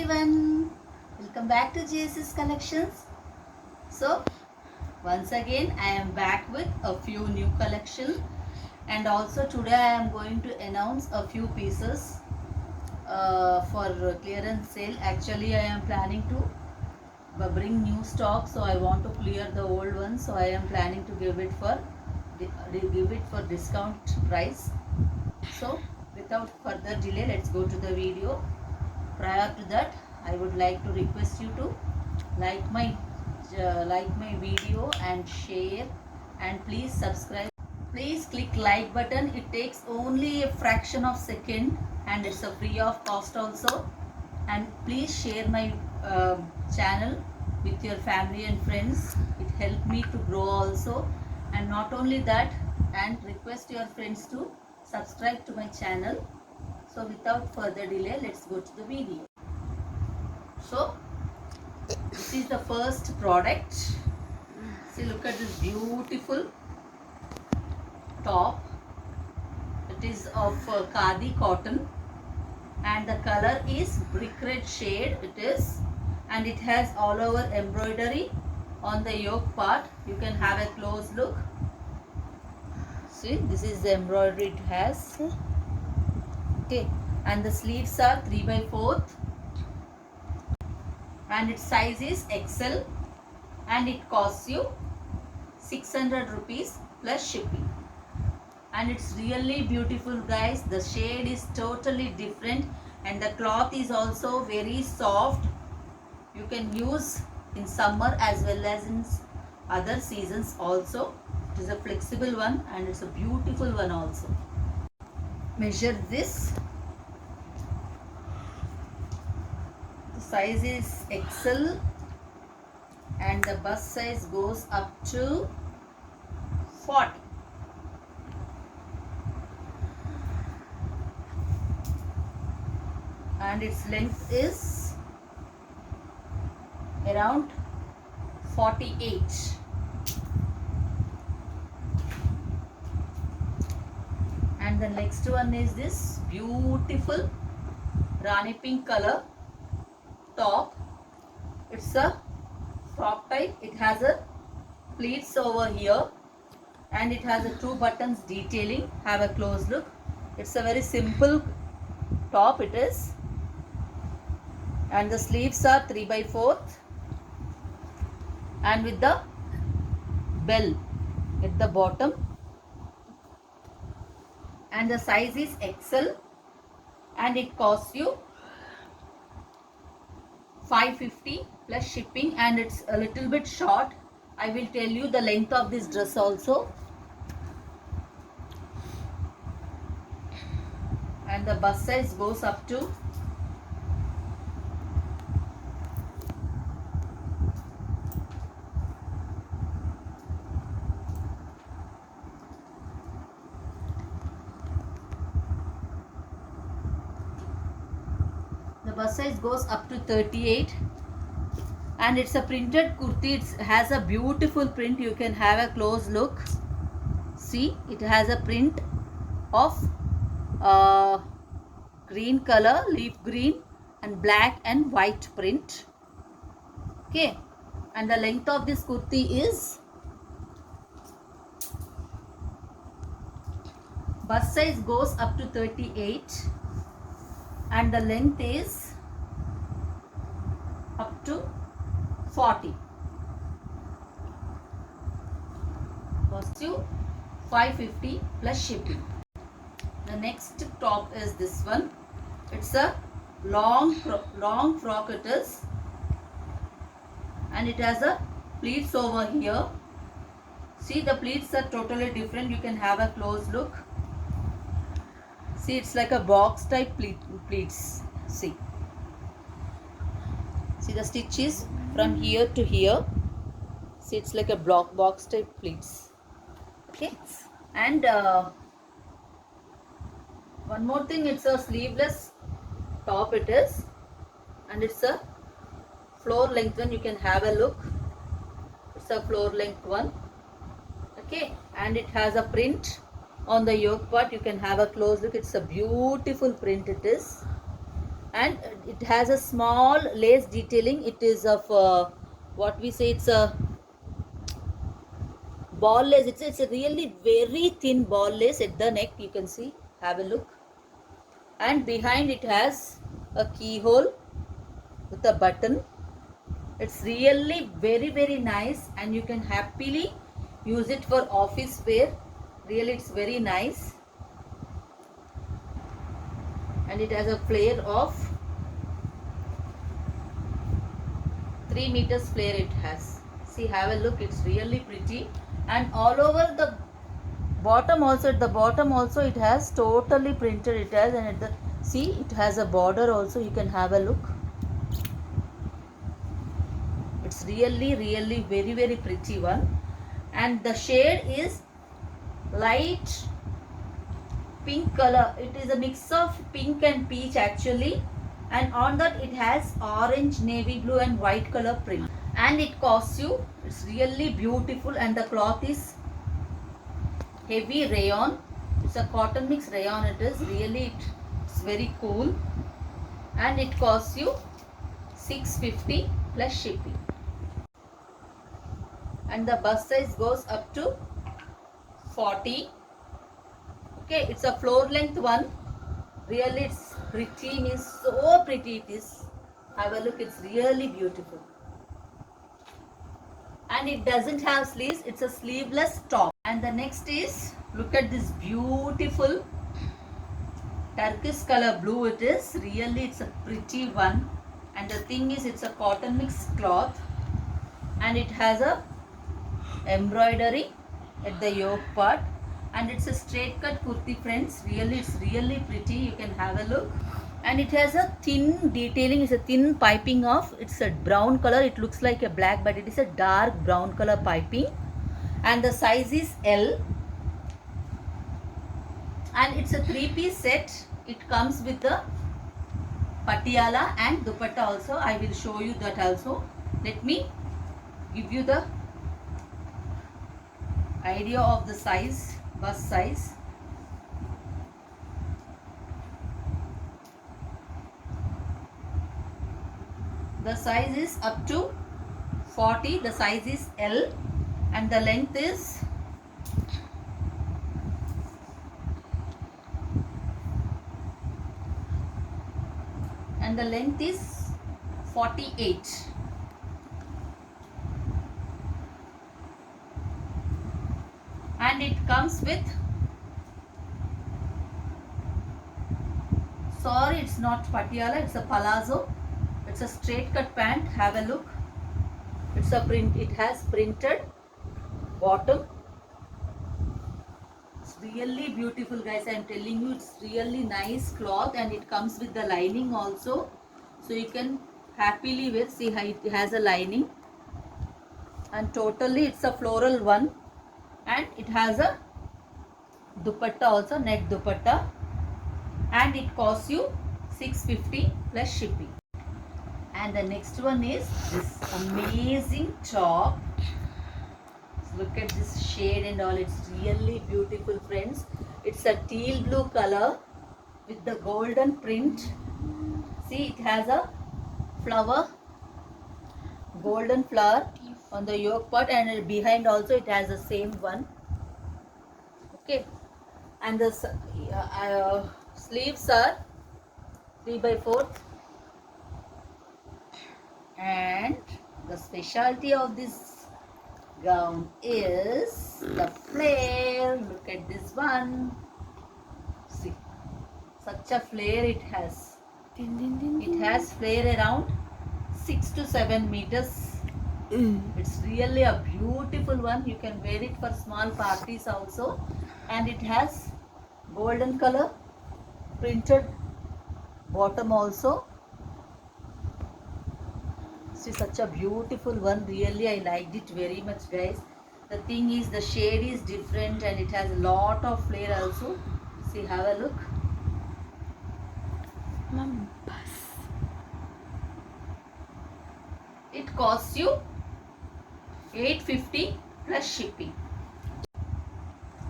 everyone, welcome back to JSS Collections. So once again I am back with a few new collection, and also today I am going to announce a few pieces for clearance sale. Actually I am planning to bring new stock, so I want to clear the old ones, so I am planning to give it for discount price. So without further delay, let's go to the video. Prior to that, I would like to request you to like my video and share, and please subscribe. Please click like button. It takes only a fraction of second and it's a free of cost also. And please share my channel with your family and friends. It helped me to grow also. And not only that, and request your friends to subscribe to my channel. So without further delay, let's go to the video. So this is the first product. See, look at this beautiful top. It is of khadi cotton, and the color is brick red shade. It is, and it has all over embroidery on the yoke part. You can have a close look. See, this is the embroidery it has. Okay, and the sleeves are 3/4, and its size is XL, and it costs you 600 rupees plus shipping. And it's really beautiful, guys. The shade is totally different, and the cloth is also very soft. You can use in summer as well as in other seasons also. It is a flexible one, and it's a beautiful one also. Measure this. The size is XL, and the bust size goes up to 40. And its length is around 48. And the next one is this beautiful Rani pink color top. It's a frock type. It has a pleats over here, and it has a 2 buttons detailing. Have a close look. It's a very simple top it is, and the sleeves are 3/4, and with the bell at the bottom, and the size is XL, and it costs you 550 plus shipping, and it's a little bit short. I will tell you the length of this dress also. And the bust size goes up to 38, and it's a printed kurti. It has a beautiful print. You can have a close look. See, it has a print of green color, leaf green, and black and white print. Okay, and the length of this kurti is, bust size goes up to 38, and the length is up to 40. Costs you 550 plus shipping. The next top is this one. It's a long frock it is, and it has a pleats over here. See, the pleats are totally different. You can have a close look. See, it's like a box type pleats. See the stitches from here to here. See, it's like a box type pleats. Okay, and one more thing, it's a sleeveless top it is, and it's a floor length one. You can have a look. It's a floor length one. Okay, and it has a print on the yoke part. You can have a close look. It's a beautiful print it is, and it has a small lace detailing. It is of what we say, it's a ball lace. It's a really very thin ball lace at the neck, you can see, have a look. And behind it has a keyhole with a button. It's really very nice, and you can happily use it for office wear. Really, it's very nice, and it has a flare of 3 meters flare it has. See, have a look, it's really pretty. And all over the bottom also, at the bottom also it has totally printed, it has. And at the, see, it has a border also, you can have a look. It's really very pretty one. And the shade is light pink color. It is a mix of pink and peach actually, and on that it has orange, navy blue and white color print. And it costs you, it's really beautiful, and the cloth is heavy rayon. It's a cotton mix rayon. It is really, it's very cool, and it costs you 650 plus shipping. And the bust size goes up to 40. Okay, it's a floor length one. Really, it's pretty, means so pretty it is. Have a look, it's really beautiful. And it doesn't have sleeves, it's a sleeveless top. And the next is, look at this beautiful turquoise color blue. It is really, it's a pretty one. And the thing is, it's a cotton mix cloth, and it has a embroidery at the yoke part, and it's a straight cut kurti, friends. Really, it's really pretty, you can have a look. And it has a thin detailing, it's a thin piping of, it's a brown color. It looks like a black, but it is a dark brown color piping. And the size is L, and it's a 3-piece set. It comes with the patiala and dupatta also. I will show you that also. Let me give you the idea of the size, bust size. The size is up to 40. The size is L, and the length is 48. And it comes with, sorry, it's not patiala, it's a palazzo. It's a straight cut pant. Have a look. It's a print, it has printed bottom. It's really beautiful, guys. I am telling you, it's really nice cloth, and it comes with the lining also, so you can happily wear. See how it has a lining, and totally it's a floral one, and it has a dupatta also, net dupatta, and it costs you 650 plus shipping. And the next one is this amazing top. Look at this shade and all, it's really beautiful, friends. It's a teal blue color with the golden print. See, it has a flower, golden flower on the yoke part, and behind also it has the same one. Okay, and the sleeves are 3/4. And the specialty of this gown is the flare. Look at this one. See, such a flare it has. It has flare around 6 to 7 meters. It's really a beautiful one. You can wear it for small parties also. And it has golden color printed bottom also. See, such a beautiful one. Really, I liked it very much, guys. The thing is, the shade is different, and it has a lot of flare also. See, have a look. It costs you 850 plus shipping.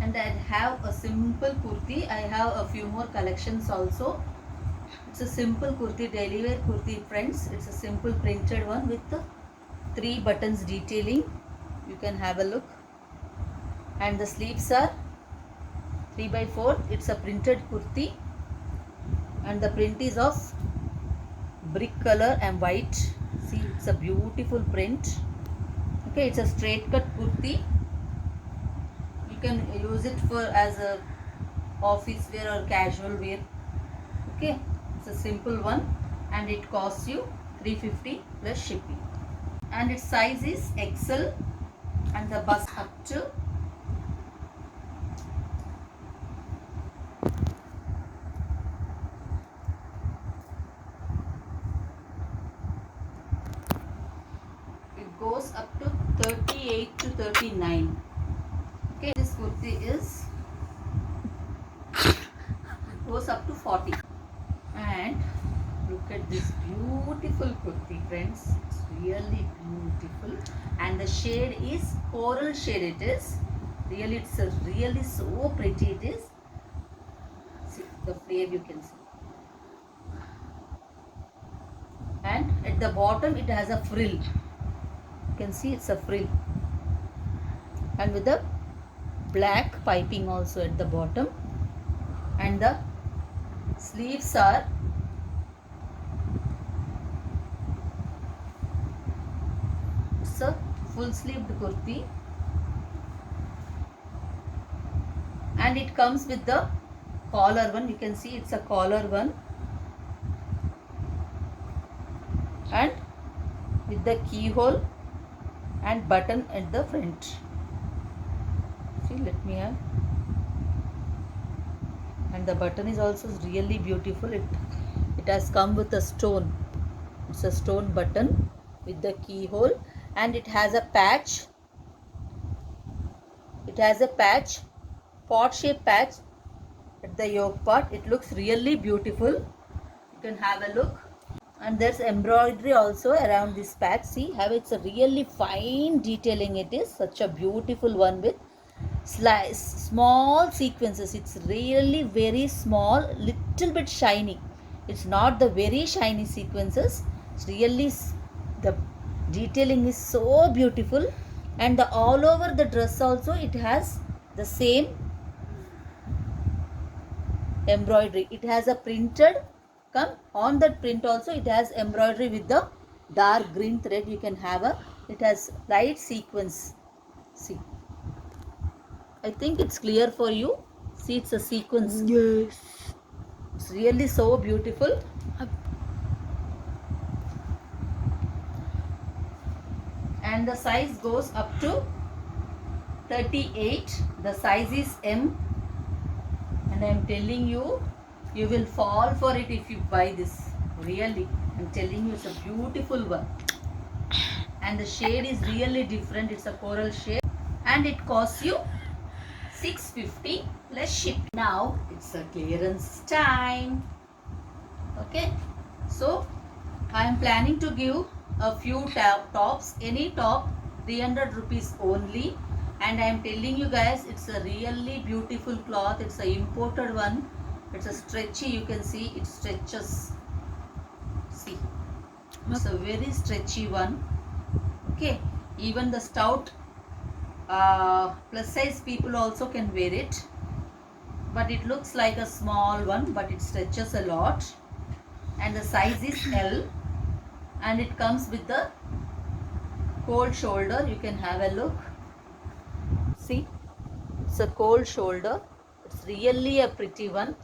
And I have a simple kurti. I have a few more collections also. It's a simple kurti, daily wear kurti friends. It's a simple printed one with the 3 buttons detailing. You can have a look. And the sleeves are 3/4. It's a printed kurti. And the print is of brick color and white. See, it's a beautiful print. Okay, it's a straight cut kurti. You can use it for as a office wear or casual wear. Okay, it's a simple one and it costs you 350 plus shipping. And its size is XL and the bust up to it goes up to 38 to 39. Okay, this kurti is goes up to 40. And look at this beautiful kurti friends. It's really beautiful and the shade is coral shade. It is really, it's a really so pretty. It is. See the flare, you can see. And at the bottom it has a frill. You can see it's a frill and with the black piping also at the bottom. And the sleeves are it's a full sleeved kurti and it comes with the collar one. You can see it's a collar one and with the keyhole and button at the front. See, let me have. And the button is also really beautiful. It has come with a stone. It's a stone button with the keyhole and it has a patch. It has a patch, pot shaped patch at the yoke part. It looks really beautiful. You can have a look. And there's embroidery also around this patch. See how it's a really fine detailing. It is such a beautiful one with small sequences. It's really very small, little bit shiny. It's not the very shiny sequences. It's really the detailing is so beautiful and the all over the dress also it has the same embroidery. It has a printed come on that print also it has embroidery with the dark green thread. You can have a, it has light sequence. See, I think it's clear for you. See, it's a sequence. Yes. It's really so beautiful. And the size goes up to 38. The size is M. And I am telling you, you will fall for it if you buy this. Really, I'm telling you, it's a beautiful one. And the shade is really different. It's a coral shade. And it costs you 650 plus shipping. Now it's a clearance time. Okay, so I am planning to give a few tops. Any top 300 rupees only. And I am telling you guys, it's a really beautiful cloth. It's a imported one. It's a stretchy. You can see it stretches. See, it's a very stretchy one. Okay, even the stout plus size people also can wear it, but it looks like a small one, but it stretches a lot. And the size is L and it comes with the cold shoulder. You can have a look. See, it's a cold shoulder. It's really a pretty one.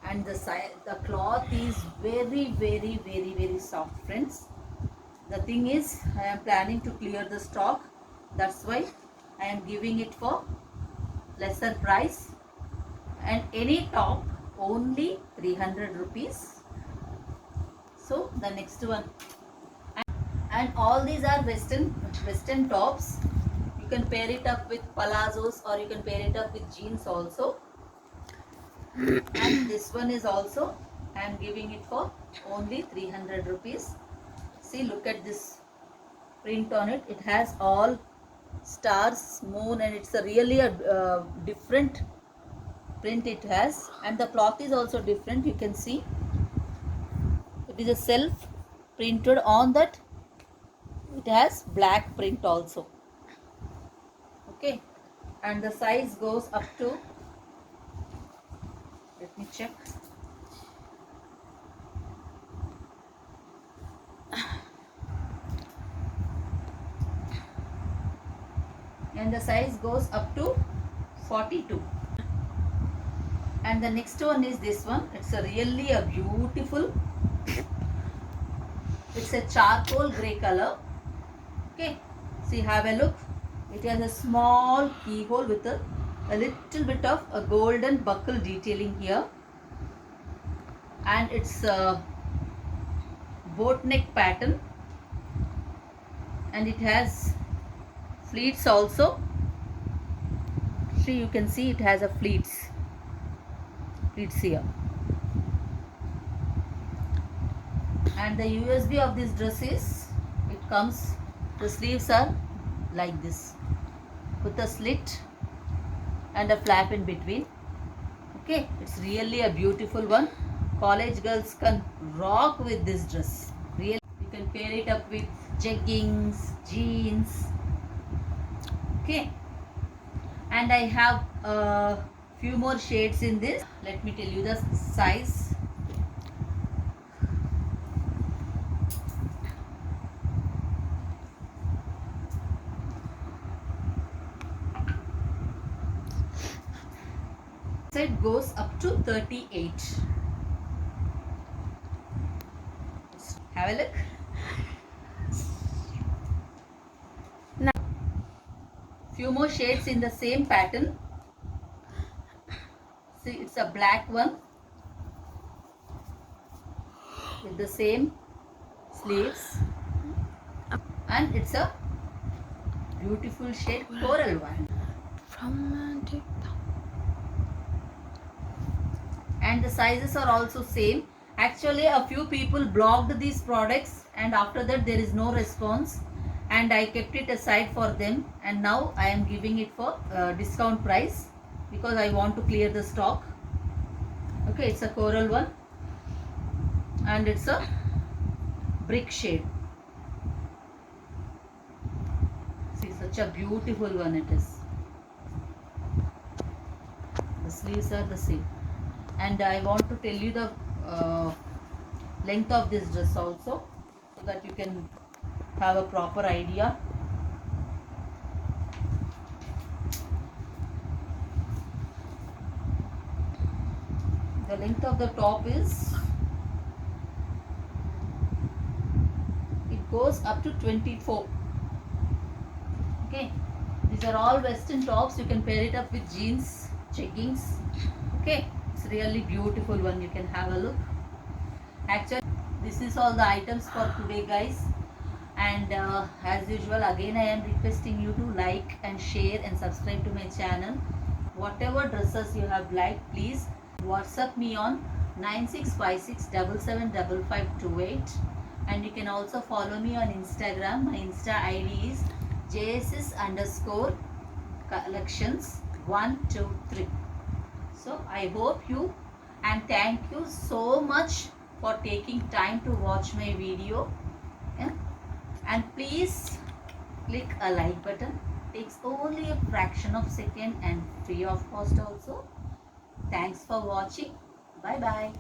And the cloth is very soft friends. The thing is, I am planning to clear the stock. That's why I am giving it for lesser price. And any top only 300 rupees. So the next one. And all these are western tops. You can pair it up with palazzos or you can pair it up with jeans also. And this one is also, I am giving it for only 300 rupees. See, look at this print on it. It has all stars, moon, and it's a really a different print it has. And the cloth is also different. You can see is a self printed. On that it has black print also. Okay, and the size goes up to, let me check, and the size goes up to 42. And the next one is this one. It's a really a beautiful, it's a charcoal gray color. Okay, see, have a look. It has a small keyhole with a little bit of a golden buckle detailing here, and it's a boat neck pattern, and it has pleats also. See, you can see it has a pleats here. And the USB of this dress is, it comes, the sleeves are like this with a slit and a flap in between. Okay, it's really a beautiful one. College girls can rock with this dress. Really, you can pair it up with jeggings, jeans. Okay, and I have a few more shades in this. Let me tell you the size. It goes up to 38. Have a look. Now, few more shades in the same pattern. See, it's a black one with the same sleeves, and it's a beautiful shade, coral one. And the sizes are also same. Actually, a few people blocked these products, and after that there is no response, and I kept it aside for them, and now I am giving it for discount price because I want to clear the stock. Okay, it's a coral one, and it's a brick shade. See, such a beautiful one it is. The sleeves are the same. And I want to tell you the length of this dress also, so that you can have a proper idea. The length of the top is, it goes up to 24. Okay, these are all western tops. You can pair it up with jeans, jeggings. Okay, it's really beautiful one. You can have a look. Actually, this is all the items for today, guys. And as usual, again I am requesting you to like and share and subscribe to my channel. Whatever dresses you have liked, please WhatsApp me on 9656775528. And you can also follow me on Instagram. My Insta ID is JSS_collections123. So I hope you, and thank you so much for taking time to watch my video. Yeah? And please click a like button. It takes only a fraction of second and free of cost also. Thanks for watching. Bye bye.